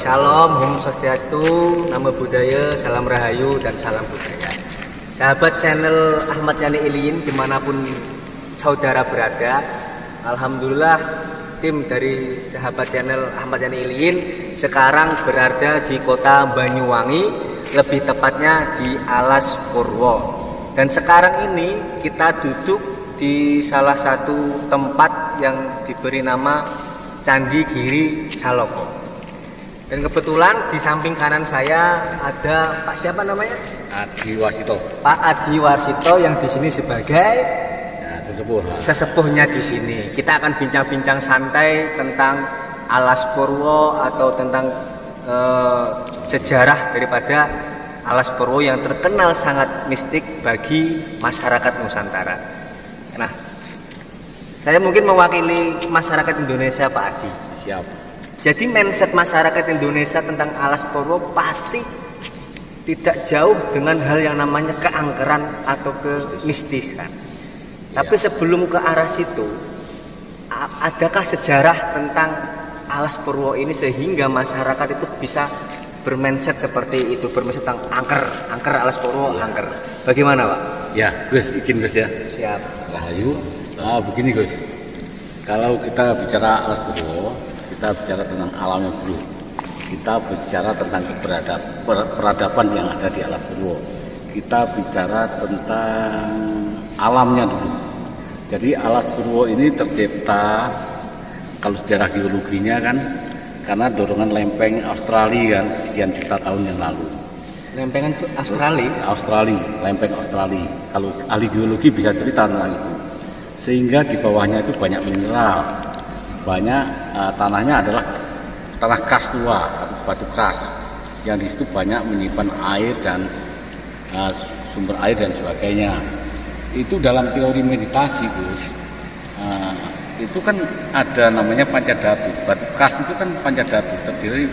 Shalom, Om Swastiastu, Namo Buddhaya, Salam Rahayu, dan Salam Budaya. Sahabat channel Ahmad Yani Iliin dimanapun saudara berada, alhamdulillah tim dari sahabat channel Ahmad Yani Iliin sekarang berada di kota Banyuwangi, lebih tepatnya di Alas Purwo. Dan sekarang ini kita duduk di salah satu tempat yang diberi nama Candi Giri Saloko. Dan kebetulan di samping kanan saya ada Pak siapa namanya? Adi Warsito. Pak Adi Warsito yang di sini sebagai sesepuhnya di sini. Kita akan bincang-bincang santai tentang Alas Purwo atau tentang sejarah daripada Alas Purwo yang terkenal sangat mistik bagi masyarakat Nusantara. Nah, saya mungkin mewakili masyarakat Indonesia, Pak Adi. Siap. Jadi mindset masyarakat Indonesia tentang Alas Purwo pasti tidak jauh dengan hal yang namanya keangkeran atau kemistisan. Ya. Tapi sebelum ke arah situ, adakah sejarah tentang Alas Purwo ini sehingga masyarakat itu bisa bermindset seperti itu, bermindset tentang angker Alas Purwo, angker. Bagaimana, Pak? Ya, Gus, izin Gus ya. Siap. Rahayu. Begini Gus, kalau kita bicara Alas Purwo, kita bicara tentang alamnya dulu. Kita bicara tentang peradaban yang ada di Alas Purwo. Kita bicara tentang alamnya dulu. Jadi Alas Purwo ini tercipta, kalau sejarah geologinya kan, karena dorongan lempeng Australia kan, sekian juta tahun yang lalu. Lempengan itu Australia? Lempeng Australia. Kalau ahli geologi bisa cerita tentang itu. Sehingga di bawahnya itu banyak mineral, banyak tanahnya adalah tanah kas tua atau batu keras, yang di situ banyak menyimpan air dan sumber air dan sebagainya. Itu dalam teori meditasi, Gus. Itu kan ada namanya pancadhatu. Batu keras itu kan pancadhatu, terdiri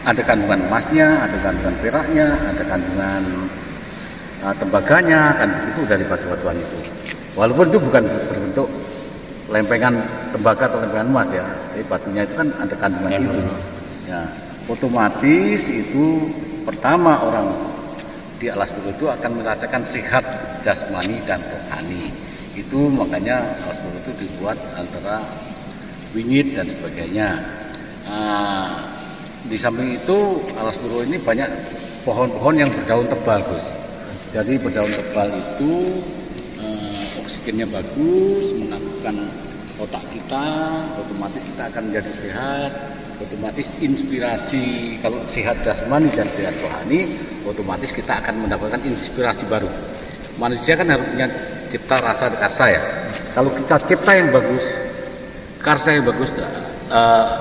ada kandungan emasnya, ada kandungan peraknya, ada kandungan tembaganya, kan begitu dari batu-batuan itu. Walaupun itu bukan berbentuk lempengan tembaga atau lempengan emas ya, tapi batunya itu kan ada kandungan itu. Ya, otomatis itu pertama orang di Alas Purwo itu akan merasakan sehat jasmani dan rohani. Itu makanya Alas Purwo itu dibuat antara wingit dan sebagainya. Di samping itu Alas Purwo ini banyak pohon-pohon yang berdaun tebal, Gus. Jadi berdaun tebal itu oksigennya bagus, mengaktifkan otak kita, otomatis kita akan menjadi sehat, otomatis inspirasi, kalau sehat jasmani dan sehat rohani, otomatis kita akan mendapatkan inspirasi baru. Manusia kan harus punya cipta rasa karsa ya. Kalau kita cipta yang bagus, karsa yang bagus,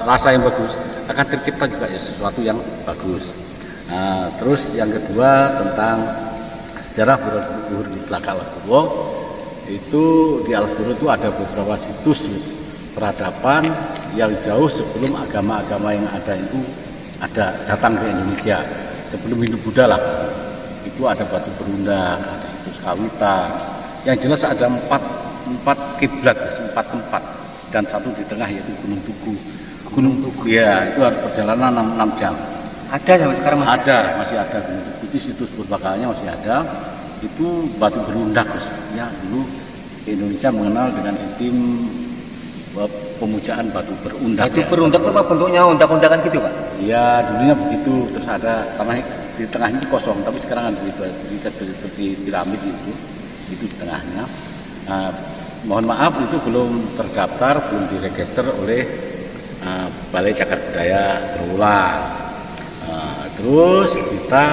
rasa yang bagus, akan tercipta juga ya sesuatu yang bagus. Terus yang kedua tentang sejarah Borobudur di Selaka Alas Purwo. Itu di Alas Purwo itu ada beberapa situs peradaban yang jauh sebelum agama-agama yang ada itu datang ke Indonesia, sebelum Hindu-Buddha lah. Itu ada Batu Berunda, ada situs Kawitan. Yang jelas ada empat kiblat, 4 tempat, dan satu di tengah yaitu Gunung Tugu. Gunung Tugu ya, itu harus perjalanan 6 jam. Ada sampai sekarang masih ada Gunung Tugu. Itu situs purbakalanya masih ada. Itu batu berundak, ya dulu Indonesia mengenal dengan sistem pemujaan batu berundak. Batu berundak itu apa bentuknya, undak-undakan gitu, Pak? Ya dulunya begitu, terus ada tanah di tengahnya itu kosong, tapi sekarang ada seperti piramid itu di tengahnya. Mohon maaf itu belum terdaftar, belum diregister oleh Balai Cagar Budaya Berulang. Terus kita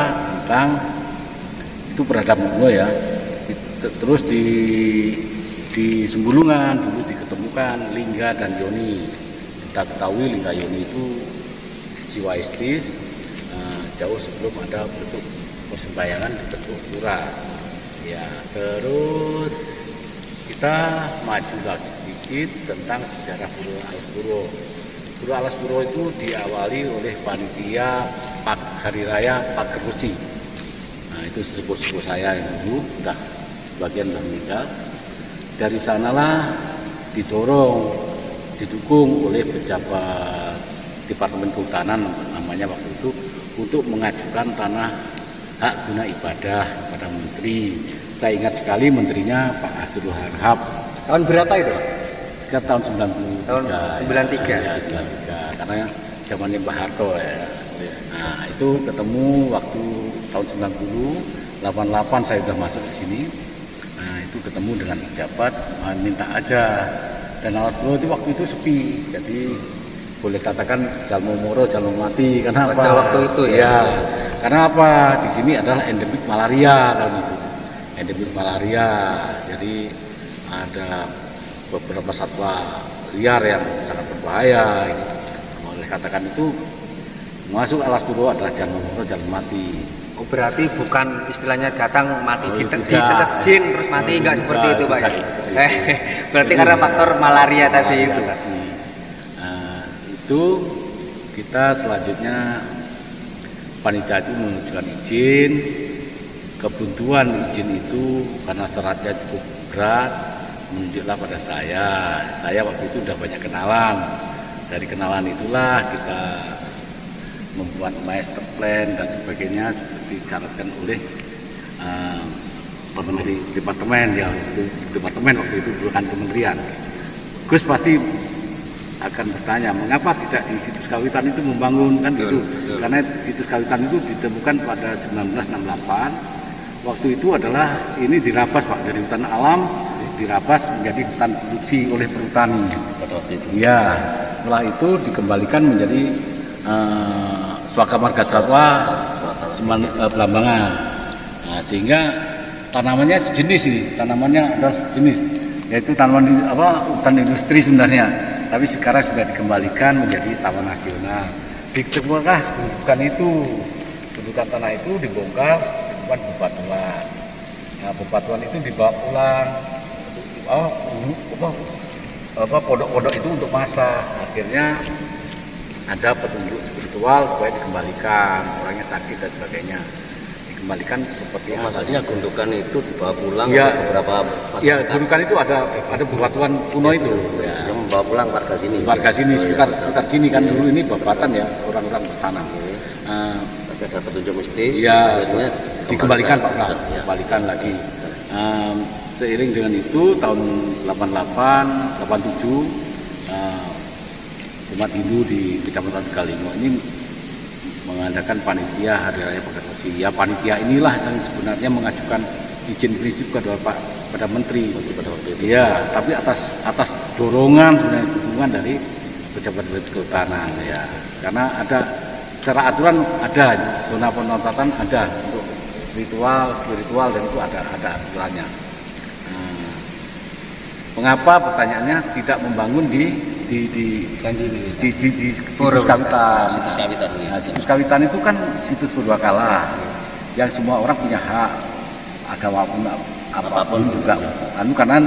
tentang itu peradaban dulu ya. Terus di Sembulungan dulu diketemukan Lingga dan Yoni. Kita ketahui Lingga Yoni itu siwaistis, jauh sebelum ada bentuk persembahyangan bentuk pura. Ya, terus kita maju lagi sedikit tentang sejarah Alas Purwo. Alas Purwo itu diawali oleh panitia Hari Raya Pagerwesi. Itu sepupu saya yang dulu sudah sebagian sudah meninggal. Dari sanalah didukung oleh pejabat Departemen Kehutanan namanya namanya waktu itu, untuk mengajukan tanah hak guna ibadah kepada menteri. Saya ingat sekali menterinya Pak Hasrul Harhab. Tahun berapa itu? Ke tahun 93. Tahun 93. Ya, 93. Karena zamannya Pak Harto ya. Nah, itu ketemu waktu tahun 90, 88 saya sudah masuk ke sini. Nah, itu ketemu dengan pejabat, minta aja. Dan Alas Purwo itu waktu itu sepi. Jadi boleh katakan jalmo moro jalmo mati. Karena apa? Pada waktu itu ya. Karena apa? Di sini adalah endemik malaria tahun itu. Endemik malaria. Jadi ada beberapa satwa liar yang sangat berbahaya. Boleh katakan itu masuk Alas Purwo adalah jalmo moro jalmo mati. Oh, berarti bukan istilahnya datang mati dicecek jin terus mati, enggak seperti itu Pak. Berarti karena faktor malaria tadi itu. Nah, itu kita selanjutnya panitia itu menunjukkan izin. Kebuntuan izin itu karena syaratnya cukup berat, menunjuklah pada saya. Saya waktu itu sudah banyak kenalan. Dari kenalan itulah kita membuat master plan dan sebagainya seperti disyaratkan oleh departemen ya, departemen waktu itu bukan kementerian. Gus pasti akan bertanya mengapa tidak di situs kawitan itu membangun kan gitu. Karena situs kawitan itu ditemukan pada 1968. Waktu itu adalah ini dirabas Pak, dari hutan alam dirabas menjadi hutan produksi oleh perhutani pada waktu itu. Ya, setelah itu dikembalikan menjadi Swaka Marga Satwa Belambangan. Nah, sehingga tanamannya sejenis ini, tanamannya adalah sejenis, yaitu tanaman hutan industri sebenarnya, tapi sekarang sudah dikembalikan menjadi taman nasional. Dibongkar bukan itu, kedudukan tanah itu dibongkar bukan bebatuan. Nah, bebatuan itu dibawa pulang, pondok-pondok itu untuk masak. Akhirnya ada petunjuk spiritual supaya dikembalikan, orangnya sakit dan sebagainya dikembalikan seperti maksudnya gundukan itu dibawa pulang ya, beberapa masyarakat. Ya, gundukan itu ada bebatuan kuno itu ya. Yang membawa pulang warga sini sekitar sini kan dulu ini babatan ya, orang-orang bertanam. Tapi ada petunjuk mistis ya, dikembalikan Pak Pram, dikembalikan lagi. Seiring dengan itu tahun 88 87 umat Hindu di Kecamatan Tegalimo ini mengadakan panitia Hari Raya Pekan Resi. Ya, panitia inilah yang sebenarnya mengajukan izin prinsip pada menteri pada waktu itu. Ya, tapi atas dorongan sebenarnya dukungan dari pejabat kehutanan ya. Karena ada secara aturan ada zona penempatan ada untuk spiritual dan itu ada aturannya. Mengapa pertanyaannya tidak membangun di situs kawitan? Nah, situs kawitan itu kan situs purbakala yang semua orang punya hak, agama apapun juga. Karena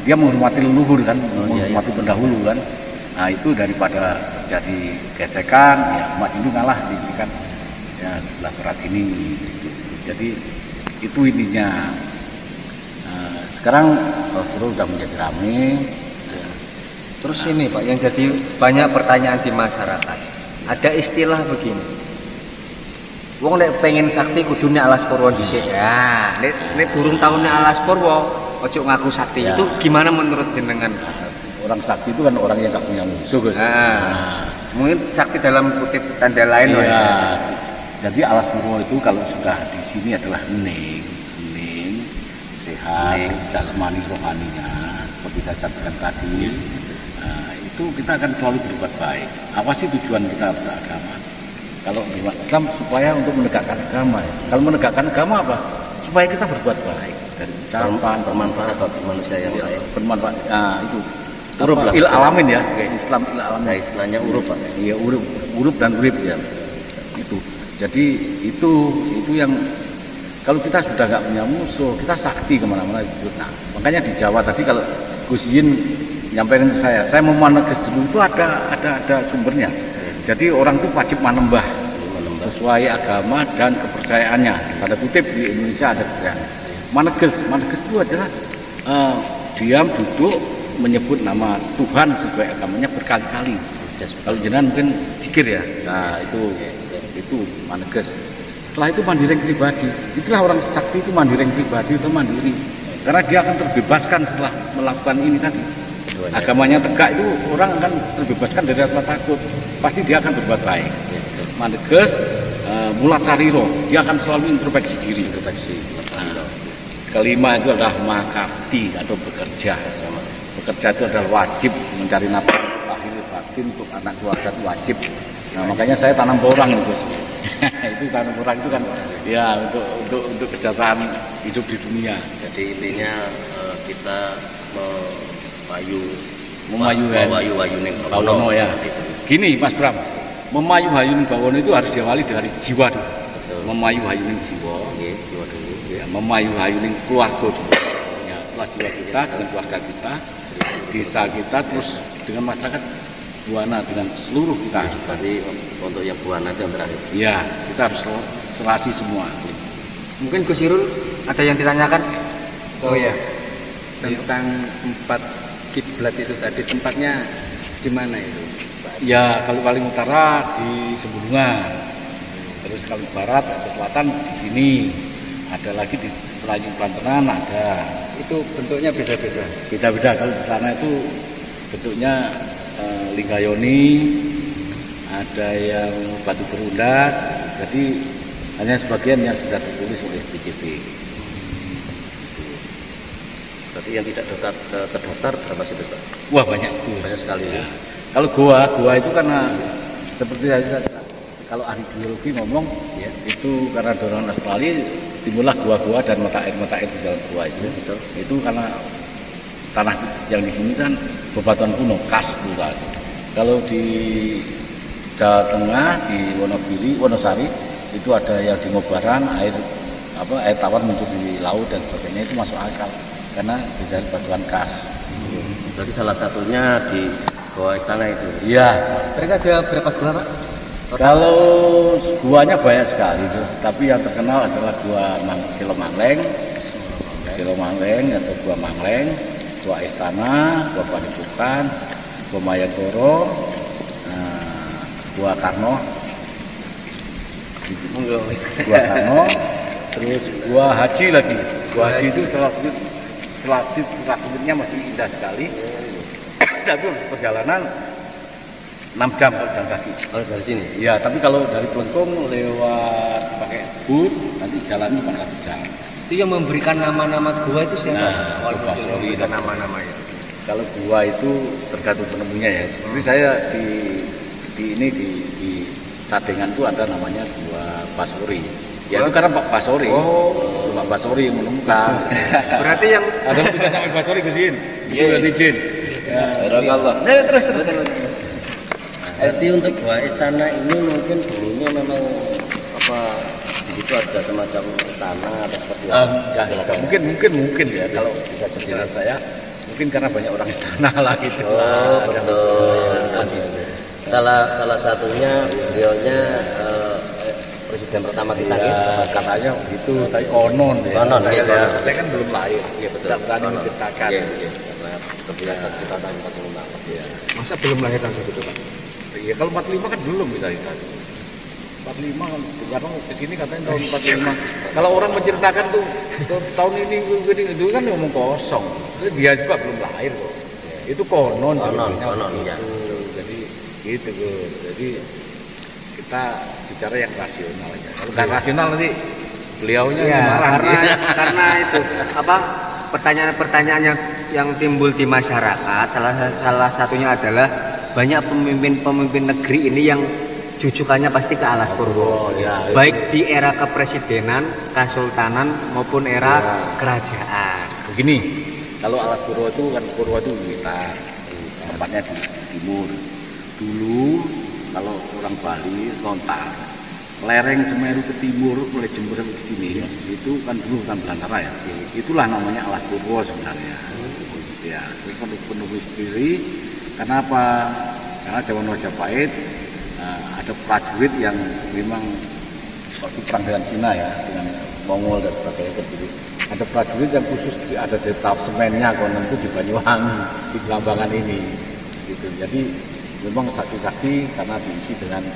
dia menghormati leluhur kan, menghormati pendahulu kan. Nah, itu daripada terjadi gesekan, ya umat Hindu ngalah diberikan ya sebelah berat ini. Jadi itu intinya. Sekarang Alas Purwo sudah menjadi ramai. Terus ini Pak, yang jadi banyak pertanyaan di masyarakat. Ada istilah begini. Wong nek pengen sakti kudune Alas Purwo dhisik. Ya, nek durung taune Alas Purwo, ojo ngaku sakti. Ya. Itu gimana menurut jenengan? Orang sakti itu kan orang yang gak punya musuh, Gus. Mungkin sakti dalam kutip tanda lain ya. Jadi Alas Purwo itu kalau sudah di sini adalah hening, sehat, jasmani rohaninya seperti saya sampaikan tadi. Itu kita akan selalu berbuat baik. Apa sih tujuan kita beragama? Kalau umat Islam supaya untuk menegakkan agama. Ya. Kalau menegakkan agama apa? Supaya kita berbuat baik dari ucapan, bermanfaat bagi manusia yang lain. Bermanfaat. Nah, itu. Urub lah. Il alamin ya. Islam il alamin. Nah, istilahnya urub Pak. Iya, urub dan urib ya. Itu. Jadi itu yang kalau kita sudah nggak punya musuh, kita sakti kemana-mana. Nah, makanya di Jawa tadi kalau Gus Yin nyampaikan ke saya mau maneges dulu itu ada sumbernya. Jadi orang itu wajib manembah sesuai agama dan kepercayaannya. Tanda kutip di Indonesia ada kepercayaan. Maneges itu adalah diam duduk menyebut nama Tuhan sesuai agamanya berkali-kali. Kalau jenengan mungkin zikir ya. Nah, itu itu Maneges. Setelah itu Mandiring pribadi. Itulah orang sakti itu Mandiring pribadi atau mandiri. Karena dia akan terbebaskan setelah melakukan ini tadi. Agamanya tegak itu orang akan terbebaskan dari rasa takut. Pasti dia akan berbuat baik. Maneges Mulacariro, dia akan selalu introspeksi diri. Kelima itu adalah makati atau bekerja. Bekerja itu adalah wajib mencari nafkah lahir batin untuk anak keluarga itu wajib. Nah makanya saya tanam porang itu Gus. Itu tanam porang itu kan ya untuk kesejahteraan hidup di dunia. Jadi intinya kita memayu ning bawono ya. Gini Mas Bram, memayu hayuning bawono itu harus diawali dari jiwa dulu. Memayu hayuning jiwa, jiwa dulu. Ya, memayu hayuning keluarga dulu. Ya, setelah jiwa kita dengan keluarga kita, desa kita, terus dengan masyarakat Buana dengan seluruh kita. Tadi untuk yang Buana itu yang terakhir. Iya, kita harus serasi semua. Mungkin Gus Irul ada yang ditanyakan? Oh ya, tentang tempat kiblat itu tadi, tempatnya di mana itu? Ya, kalau paling utara di Sebulungan, terus kalau barat atau selatan di sini, ada lagi di Tanjung Plantenan ada. Itu bentuknya beda-beda. Beda-beda, kalau di sana itu bentuknya Linggayoni, ada yang batu berundak, jadi hanya sebagian yang sudah tertulis oleh BCP. Berarti yang tidak terdaftar berapa sih Pak? Wah banyak itu. Banyak sekali ya. Kalau gua itu karena seperti saya kalau ahli geologi ngomong ya, itu karena dorongan Australia timbullah gua-gua dan mata air di dalam gua itu. Betul. Itu karena tanah yang di sini kan bebatuan kuno khas juga. Kalau di Jawa Tengah di Wonosari itu ada yang di Ngobaran air tawar muncul di laut dan sebagainya, itu masuk akal karena dari batuan khas. Berarti salah satunya di Goa Istana itu. Iya. Mereka ada berapa gua Pak? Kalau guanya banyak sekali, tapi yang terkenal adalah gua Silomangleng atau gua Mangleng, gua Istana, gua Padepokan, gua Mayagoro, gua Karno, terus gua Haji lagi. Gua Haji itu selatitnya masih indah sekali. Tapi perjalanan 6 jam kalau jalan kaki. Kalau dari sini? Iya, tapi kalau dari Pelengkung lewat pakai boot nanti jalannya 4 jam. Itu yang memberikan nama-nama gua itu siapa? Nah, Memberikan nama-nama itu. Kalau gua itu tergantung penemunya ya. Seperti saya di Sadengan itu ada namanya gua Basori. Ya itu karena Pak Basori. Pak Basori yang menemukan. Berarti yang ada tugas sampai Basori Gusin. Itu izin. Ya, Allah. Nah, terus. Berarti untuk Goa Istana ini mungkin dulunya memang di situ ada semacam istana atau seperti apa? Mungkin ya kalau bisa cerita saya mungkin karena banyak orang istana lah gitu. Oh, betul. Salah satunya beliaunya presiden pertama kita ya, katanya begitu, tapi konon ya. Saya kan belum lahir, ya betul. Tidak berani menceritakan. Karena kebiasaan kita tahun 45. Ya. Masa belum lahir tahun segitu Pak? Ya kalau 45 kan belum kita. 45 karena kesini katanya tahun 45. Kalau orang menceritakan tuh tahun ini itu kan ngomong kosong. Dia juga belum lahir kok. Itu konon ya. Jadi gitu Gus. Jadi kita bicara yang rasional aja. Kalau nggak rasional nanti beliaunya marah. Karena itu pertanyaan-pertanyaan yang timbul di masyarakat salah satunya adalah banyak pemimpin negeri ini yang jujukannya pasti ke Alas Purwo. Baik di era kepresidenan, kesultanan maupun era kerajaan. Begini, kalau Alas Purwo itu kan militer, tempatnya di timur. Dulu kalau orang Bali kontak lereng Semeru ke timur mulai Jember ke sini itu kan dulu hutan belantara ya. Itulah namanya Alas Purwo sebenarnya. Ya, itu penuh misteri. Kenapa? Karena zaman Majapahit ada prajurit yang memang waktu perang dengan Cina ya, dengan Mongol dan sebagainya. Jadi ada prajurit yang khusus ada di semennya konon itu di Banyuwangi, di Belambangan ini. Gitu. Jadi memang sakti-sakti karena diisi dengan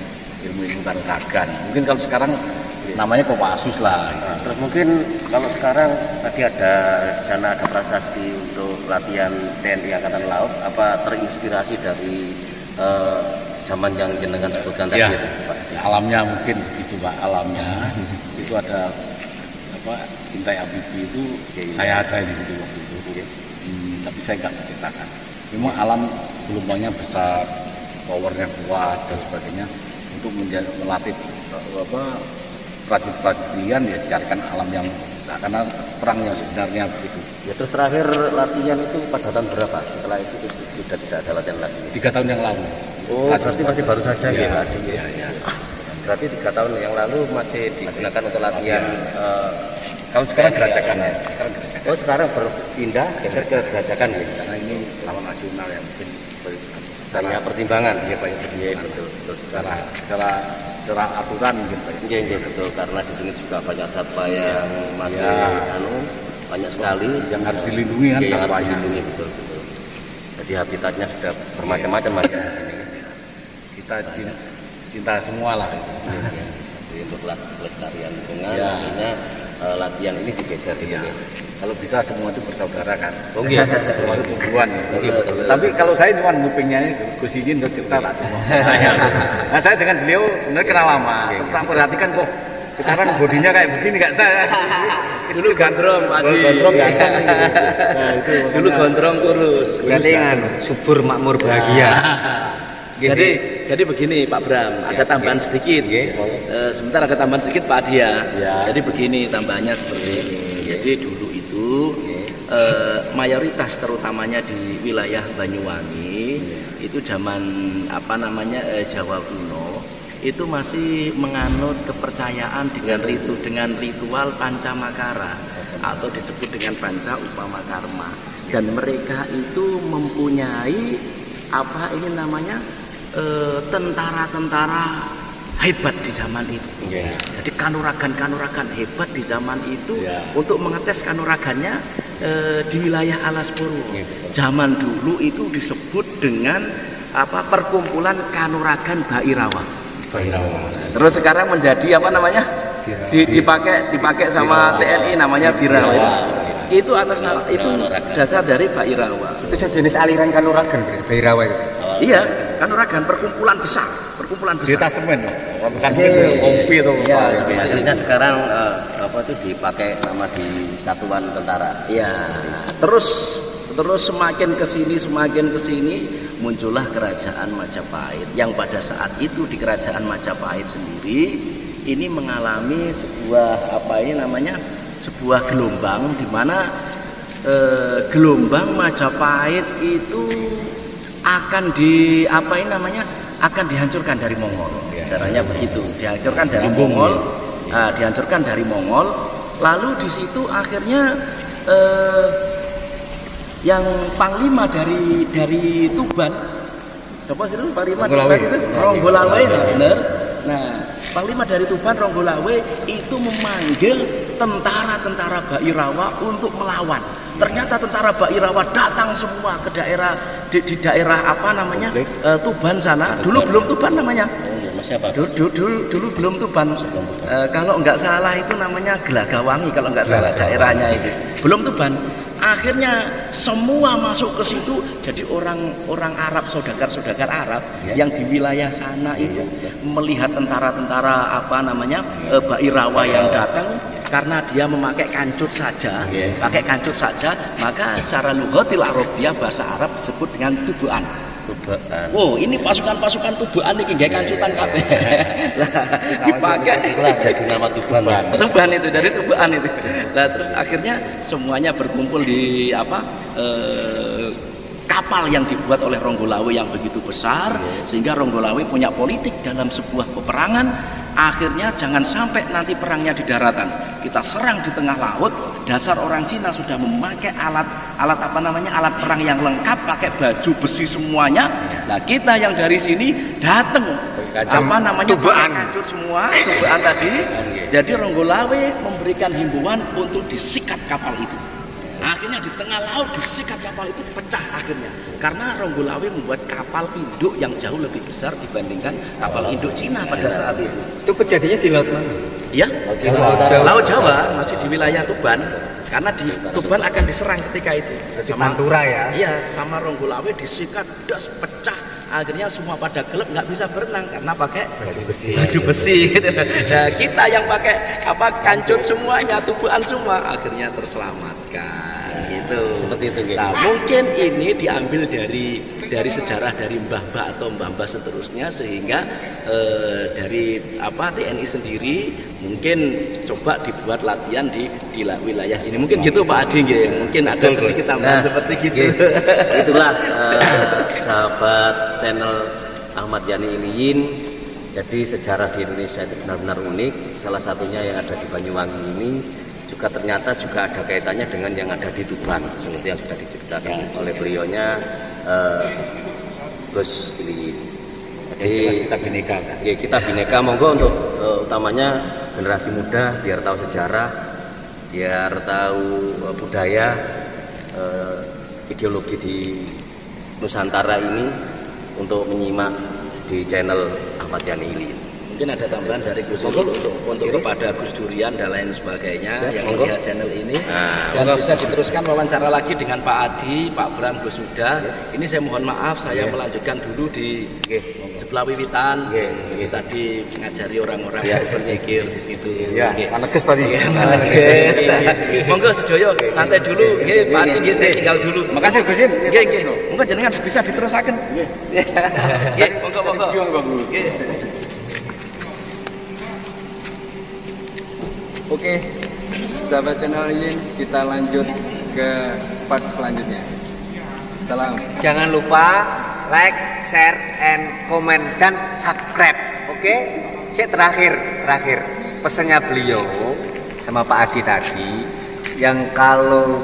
ilmu-ilmu kanuragan. Mungkin kalau sekarang namanya Kopassus lah. Nah, terus mungkin kalau sekarang tadi ada di sana ada prasasti untuk latihan TNI Angkatan Laut, apa terinspirasi dari zaman yang jenengan sebutkan tadi, Ya, Pak? alamnya mungkin begitu Pak, alamnya itu ada apa Intai Habibie itu saya ada di situ waktu itu. Tapi saya nggak menciptakan. Memang alam volumenya besar, powernya kuat dan sebagainya untuk melatih apa prajurit-prajurit pilihan ya carikan alam yang karena perang yang sebenarnya begitu. Ya, terus terakhir latihan itu pada tahun berapa? Setelah itu terus sudah tidak ada latihan lagi. 3 tahun yang lalu. Oh, berarti masih baru saja ya, Pak? Iya, iya. Berarti 3 tahun yang lalu masih digunakan untuk latihan. Kalau sekarang gerajakan ya. Sekarang gerajakan. Oh, sekarang berpindah geser ke gerajakan ya? Karena ini lawan nasional yang mungkin Banyak pertimbangan. Iya, banyak Iya, pertimbangan. betul, betul. Secara aturan mungkin Pak. Iya, iya, betul. Karena di sini juga banyak satwa yang masih banyak sekali yang harus dilindungi kan yang harus sampahnya. dilindungi, betul, betul. Jadi habitatnya sudah bermacam-macam Mas. Iya. Kita cinta semua lah. Jadi untuk pelestarian lingkungan, Iya. akhirnya latihan ini digeser gitu Iya. ya. Kalau bisa semua itu bersaudara kan. Oh iya, Termasuk hubungan. Iya, betul. Tapi kalau saya cuma ngupingnya ini Gus Izin untuk cerita lah semua. Nah, saya dengan beliau sebenarnya kenal lama. Tak perhatikan kok sekarang bodinya kayak begini nggak saya. Dulu gondrong, Pak Haji. Gondrong ganteng. Nah, itu Dulu gondrong kurus. Berarti kan subur makmur bahagia. Jadi begini Pak Bram, ada tambahan sedikit. Sebentar ada tambahan sedikit Pak Adia. Ya. Jadi begini tambahannya seperti ini. Jadi dulu itu mayoritas terutamanya di wilayah Banyuwangi itu zaman apa namanya Jawa kuno itu masih menganut kepercayaan dengan ritual pancamakara atau disebut dengan panca upama karma, dan mereka itu mempunyai apa ini namanya tentara-tentara hebat di zaman itu. Jadi kanuragan hebat di zaman itu untuk mengetes kanuragannya di wilayah Alas Purwo. Zaman dulu itu disebut dengan apa perkumpulan kanuragan Bairawa. Terus sekarang menjadi apa namanya? Dipakai sama TNI namanya Birawa. Itu atas nama itu dasar dari Bairawa. Itu sejenis aliran kanuragan berarti Bairawa itu. Iya, kanuragan perkumpulan besar. Detasemen bukan kompi atau Iya, apa. akhirnya sekarang apa itu dipakai nama di satuan tentara. Iya. Terus semakin kesini muncullah kerajaan Majapahit yang pada saat itu di kerajaan Majapahit sendiri ini mengalami sebuah gelombang di mana gelombang Majapahit itu akan dihancurkan dari Mongol. Sejarahnya begitu, dihancurkan dari Mongol, Lalu di situ akhirnya yang panglima dari Tuban, siapa sih itu panglima Tuban itu? Ronggolawe, benar. Nah, panglima dari Tuban Ronggolawe itu memanggil tentara-tentara Bairawa untuk melawan. Ternyata tentara Bairawa datang semua ke daerah di daerah apa namanya Tuban sana. Dulu belum Tuban namanya. Dulu belum Tuban. Kalau nggak salah itu namanya Gelagawangi kalau nggak salah daerahnya itu. Belum Tuban. Akhirnya semua masuk ke situ, jadi orang Arab, saudagar Arab yang di wilayah sana itu melihat tentara-tentara apa namanya Bairawa yang datang, karena dia memakai kancut saja, maka secara lughatil Arabiyah bahasa Arab disebut dengan tubuan. Oh, ini pasukan Tuban iki nggih kancutan kabeh. Lah, dipakai Itulah jadi nama Tuban. Tuban itu dari Tuban itu. Nah, terus akhirnya semuanya berkumpul di kapal yang dibuat oleh Ronggolawe yang begitu besar, sehingga Ronggolawe punya politik dalam sebuah peperangan. Akhirnya jangan sampai nanti perangnya di daratan, kita serang di tengah laut. Dasar orang Cina sudah memakai alat perang yang lengkap, pakai baju besi semuanya. Nah, kita yang dari sini datang tubaan hancur semua tubaan tadi. Jadi Ronggolawe memberikan himbauan untuk disikat kapal itu. Akhirnya di tengah laut disikat kapal itu pecah akhirnya. Karena Ronggolawe membuat kapal induk yang jauh lebih besar dibandingkan kapal induk Cina pada saat itu. Itu kejadiannya di laut mana? Ya, Laut Jawa masih di wilayah Tuban. Karena di Tuban akan diserang ketika itu. Sama Pantura ya? Iya, sama Ronggolawe disikat, das pecah. Akhirnya semua pada gelap nggak bisa berenang karena pakai baju besi. Nah, kita yang pakai kancut semuanya, tubuhan semua, akhirnya terselamatkan gitu. Seperti itu. Nah, mungkin ini diambil dari sejarah dari mbah-mbah atau mbah-mbah seterusnya, sehingga dari TNI sendiri mungkin coba dibuat latihan di wilayah sini. Mungkin gitu Pak Adi, mungkin ada sedikit tambahan seperti gitu. Itulah sahabat channel Ahmad Yani Iliyin. Jadi sejarah di Indonesia itu benar-benar unik. Salah satunya yang ada di Banyuwangi ini juga ternyata juga ada kaitannya dengan yang ada di Tuban, seperti yang sudah diceritakan oleh beliaunya Gus Iliyin. Jadi kita bineka, monggo untuk utamanya generasi muda biar tahu sejarah, biar tahu budaya, ideologi di Nusantara ini, untuk menyimak di channel Ahmad Yani Iliyin. Mungkin ada tambahan dari Gus untuk kepada Gus Durian dan lain sebagainya yang melihat channel ini, dan bisa diteruskan wawancara lagi dengan Pak Adi, Pak Bram, Gus Huda. Ini saya mohon maaf, saya melanjutkan dulu di sebelah wiwitan. Tadi ngajari orang-orang berzikir di situ. Anakes tadi. Monggo sedoyo santai dulu. Nggih Pak Adi, saya tinggal dulu. Makasih Gusin. Nggih. Monggo jenengan bisa diterusaken. Nggih, monggo. Oke, sahabat channel ini kita lanjut ke part selanjutnya. Salam. Jangan lupa like, share, and comment dan subscribe. Oke? Terakhir pesannya beliau sama Pak Adi tadi, yang kalau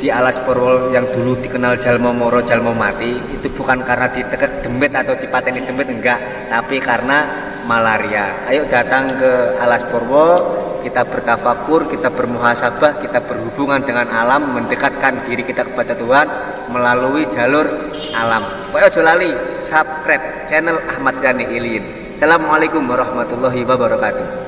di Alas Purwo yang dulu dikenal Jalmo Moro Jalmo Mati, itu bukan karena ditekek demit atau dipateni demit, enggak, tapi karena malaria. Ayo datang ke Alas Purwo, kita bertafakur, kita bermuhasabah, kita berhubungan dengan alam, mendekatkan diri kita kepada Tuhan melalui jalur alam. Pokoknya ojo lali subscribe channel Ahmad Yani Iliyin. Assalamualaikum warahmatullahi wabarakatuh.